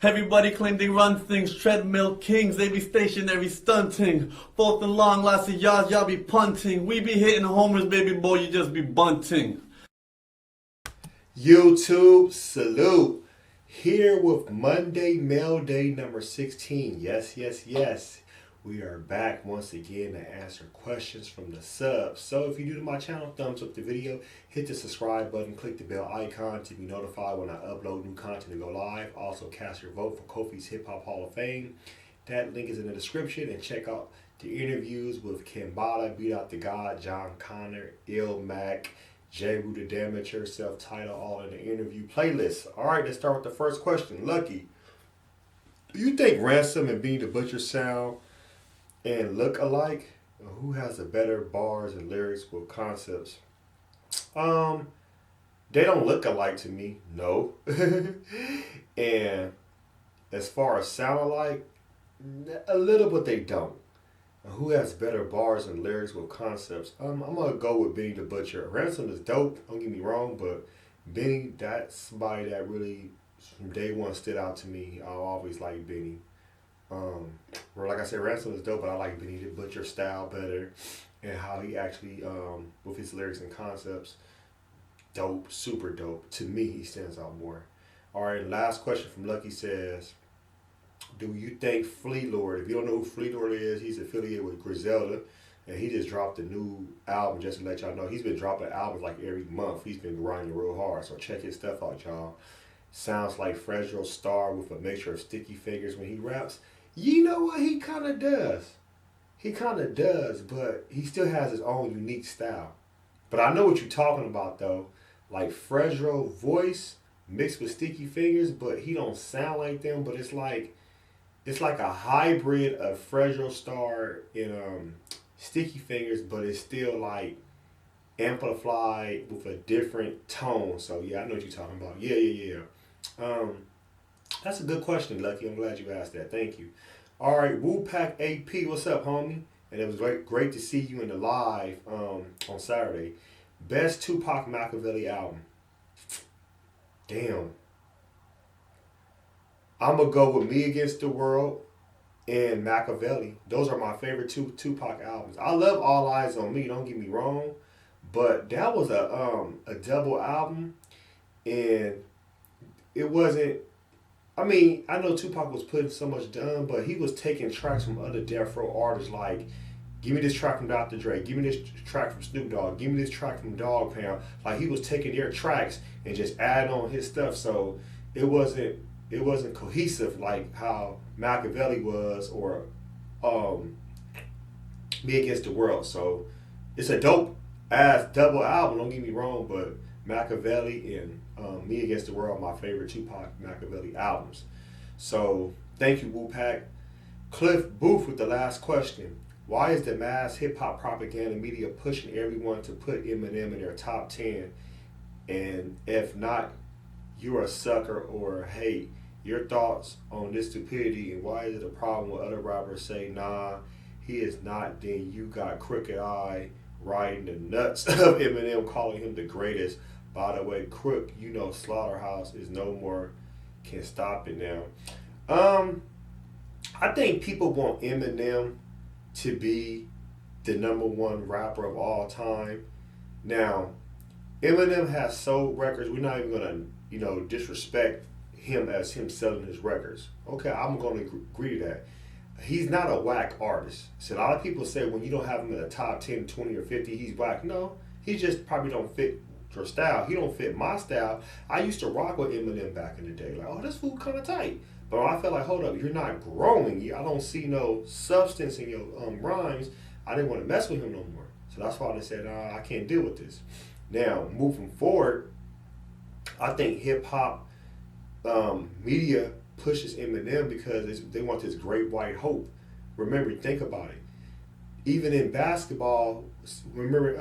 Everybody claim they run things, treadmill kings, they be stationary stunting. Fourth and long, lots of yards, y'all be punting. We be hitting homers, baby boy, you just be bunting. YouTube, salute. Here with Monday Mail Day number 16. Yes. We are back once again to answer questions from the subs. So if you're new to my channel, thumbs up the video, hit the subscribe button, click the bell icon to be notified when I upload new content and go live. Also cast your vote for Kofi's Hip Hop Hall of Fame. That link is in the description, and check out the interviews with Kimbada, Beat Out the God, John Connor, Il Mac, J. Wu the Damager, self-titled, all in the interview playlist. Alright, let's start with the first question. Lucky, do you think Ransom and Beanie the Butcher sound and look alike? Who has the better bars and lyrics with concepts? They don't look alike to me, no. And as far as sound alike, a little, but they don't. Who has better bars and lyrics with concepts? I'm gonna go with Benny the Butcher. Ransom is dope, don't get me wrong, but Benny, that's somebody that really from day one stood out to me. I always liked Benny. Like I said, Ransom is dope, but I like Benny the Butcher style better, and how he actually, with his lyrics and concepts, dope, super dope. To me, he stands out more. All right, last question from Lucky says, do you think Flee Lord, if you don't know who Flee Lord is, he's affiliated with Griselda, and he just dropped a new album, just to let y'all know. He's been dropping albums like every month. He's been grinding real hard, so check his stuff out, y'all. Sounds like Fragile Star with a mixture of sticky fingers when he raps. You know what? He kind of does. He kind of does, but he still has his own unique style. But I know what you're talking about, though. Like Fragile voice mixed with sticky fingers, but he don't sound like them, but it's like a hybrid of Fragile Star and Sticky Fingers, but it's still like amplified with a different tone. So yeah, I know what you're talking about. Yeah. That's a good question, Lucky. I'm glad you asked that. Thank you. All right, Wu-Pack AP, what's up, homie? And it was great to see you in the live on Saturday. Best Tupac Machiavelli album. Damn. I'm going to go with Me Against the World and Machiavelli. Those are my favorite two Tupac albums. I love All Eyes on Me, don't get me wrong. But that was a double album. And it wasn't, I mean, I know Tupac was putting so much done, but he was taking tracks from other Death Row artists like, give me this track from Dr. Dre, give me this track from Snoop Dogg, give me this track from Dogg Pound. Like, he was taking their tracks and just adding on his stuff. So it wasn't cohesive like how Machiavelli was or Me Against the World. So it's a dope ass double album, don't get me wrong, but Machiavelli and Me Against the World are my favorite Tupac Machiavelli albums. So thank you, Wu-Pack. Cliff Booth with the last question. Why is the mass hip hop propaganda media pushing everyone to put Eminem in their top 10? And if not, you're a sucker, or hey, your thoughts on this stupidity, and why is it a problem when other rappers say, nah, he is not, then you got Crooked Eye riding the nuts of Eminem, calling him the greatest. By the way, Crook, you know Slaughterhouse is no more, can stop it now. I think people want Eminem to be the #1 rapper of all time. Now, Eminem has sold records. We're not even gonna, disrespect him as him selling his records. Okay, I'm gonna agree to that. He's not a whack artist. So a lot of people say when you don't have him in the top 10, 20, or 50, he's whack. No, he just probably don't fit your style. He don't fit my style. I used to rock with Eminem back in the day. Like, oh, this fool kind of tight. But I felt like, hold up, you're not growing. I don't see no substance in your rhymes. I didn't want to mess with him no more. So that's why they said, I can't deal with this. Now, moving forward, I think hip-hop media pushes Eminem because they want this great white hope. Remember, think about it. Even in basketball, remember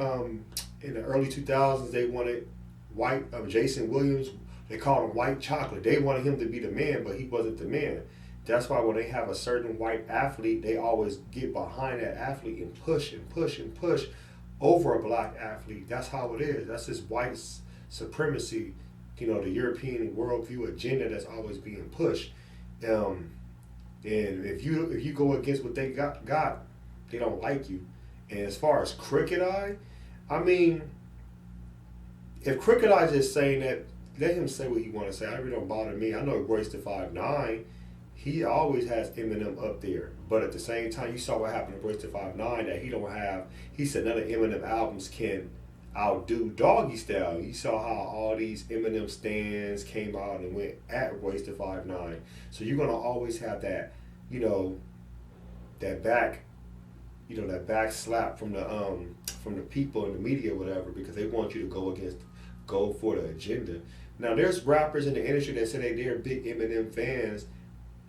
in the early 2000s, they wanted white Jason Williams. They called him white chocolate. They wanted him to be the man, but he wasn't the man. That's why when they have a certain white athlete, they always get behind that athlete and push and push and push over a black athlete. That's how it is. That's this white supremacy, the European worldview agenda that's always being pushed. And if you go against what they got, they don't like you. And as far as Crooked Eye, I mean, if Crooked Eye just saying that, let him say what he want to say. I really don't bother me. I know Royce the 5'9", he always has Eminem up there. But at the same time, you saw what happened to Royce the 5'9", that he don't have. He said none of Eminem albums can outdo Doggy Style. You saw how all these Eminem stands came out and went at Royce the 5'9". So you're gonna always have that, that back slap from the people in the media or whatever, because they want you to go for the agenda. Now there's rappers in the industry that say they're big Eminem fans.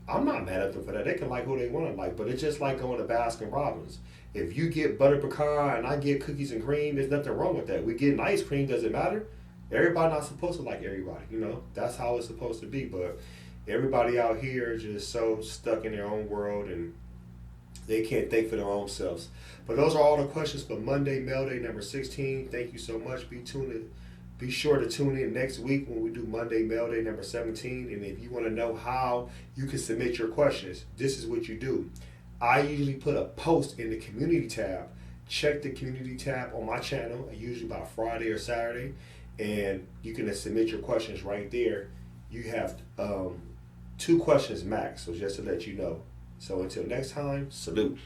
I'm not mad at them for that. They can like who they want to like, but it's just like going to Baskin Robbins. If you get butter pecan and I get cookies and cream, there's nothing wrong with that. We getting ice cream, doesn't matter. Everybody not supposed to like everybody, That's how it's supposed to be. But everybody out here is just so stuck in their own world and they can't think for their own selves. But those are all the questions for Monday Mail Day number 16. Thank you so much. Be sure to tune in next week when we do Monday Mail Day number 17. And if you want to know how you can submit your questions, this is what you do. I usually put a post in the community tab. Check the community tab on my channel, usually by Friday or Saturday, and you can submit your questions right there. You have 2 questions max, so just to let you know. So until next time, salute.